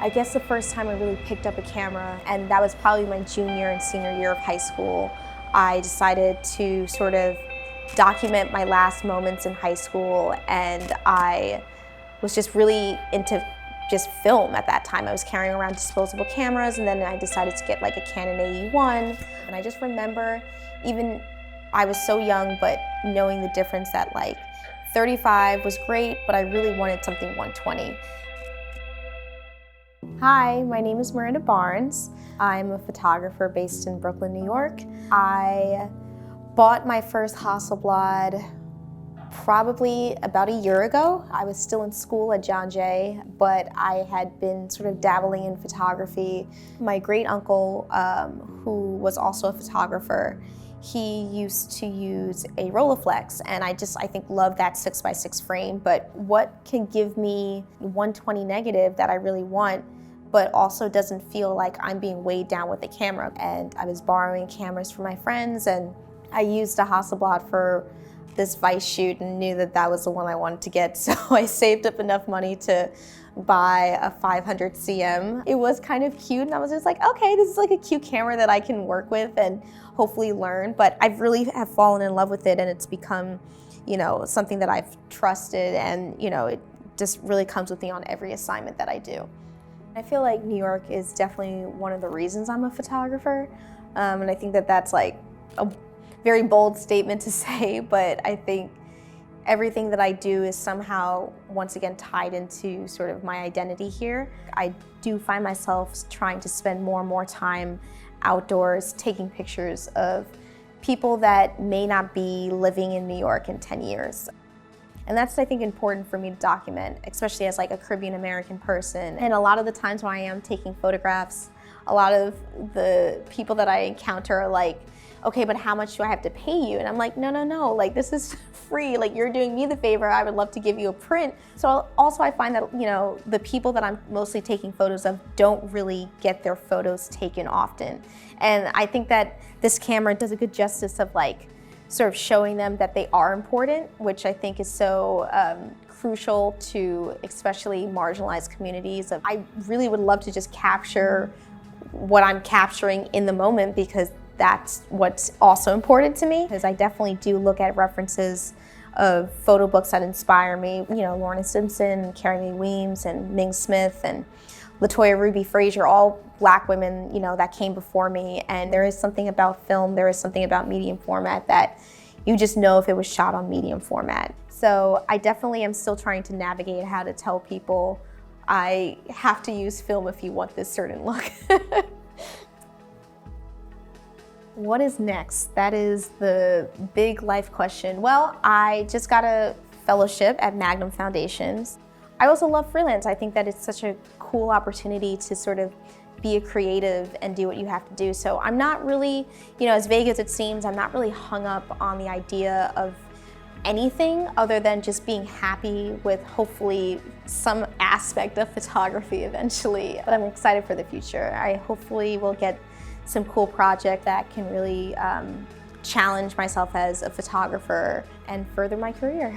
I guess the first time I really picked up a camera, and that was probably my junior and senior year of high school, I decided to sort of document my last moments in high school, and I was just really into just film at that time. I was carrying around disposable cameras, and then I decided to get like a Canon AE1. And I just remember, even I was so young, but knowing the difference that like 35 was great, but I really wanted something 120. Hi, my name is Miranda Barnes. I'm a photographer based in Brooklyn, New York. I bought my first Hasselblad probably about a year ago. I was still in school at John Jay, but I had been sort of dabbling in photography. My great uncle, who was also a photographer, he used to use a Rolleiflex, and I think loved that 6x6 frame. But what can give me 120 negative that I really want, but also doesn't feel like I'm being weighed down with the camera? And I was borrowing cameras from my friends, and I used a Hasselblad for this Vice shoot and knew that that was the one I wanted to get. So I saved up enough money to buy a 500 cm. It was kind of cute, and I was just like, okay, this is like a cute camera that I can work with and hopefully learn. But I really have fallen in love with it, and it's become, something that I've trusted, and it just really comes with me on every assignment that I do. I feel like New York is definitely one of the reasons I'm a photographer, and I think that that's like a very bold statement to say, but I think everything that I do is somehow, once again, tied into sort of my identity here. I do find myself trying to spend more and more time outdoors, taking pictures of people that may not be living in New York in 10 years. And that's, I think, important for me to document, especially as like a Caribbean American person. And a lot of the times when I am taking photographs, a lot of the people that I encounter are like, okay, but how much do I have to pay you? And I'm like, no, like this is free, like you're doing me the favor, I would love to give you a print. So also I find that, the people that I'm mostly taking photos of don't really get their photos taken often. And I think that this camera does a good justice of like, sort of showing them that they are important, which I think is so crucial to especially marginalized communities. I really would love to just capture what I'm capturing in the moment, because that's what's also important to me. Because I definitely do look at references of photo books that inspire me. Lorna Simpson, Carrie Mae Weems, and Ming Smith, and Latoya Ruby Frazier, all Black women, that came before me. And there is something about film, there is something about medium format that you just know if it was shot on medium format. So I definitely am still trying to navigate how to tell people I have to use film if you want this certain look. What is next? That is the big life question. Well, I just got a fellowship at Magnum Foundations. I also love freelance. I think that it's such a cool opportunity to sort of be a creative and do what you have to do. So I'm not really, as vague as it seems, I'm not really hung up on the idea of anything other than just being happy with hopefully some aspect of photography eventually. But I'm excited for the future. I hopefully will get some cool project that can really challenge myself as a photographer and further my career.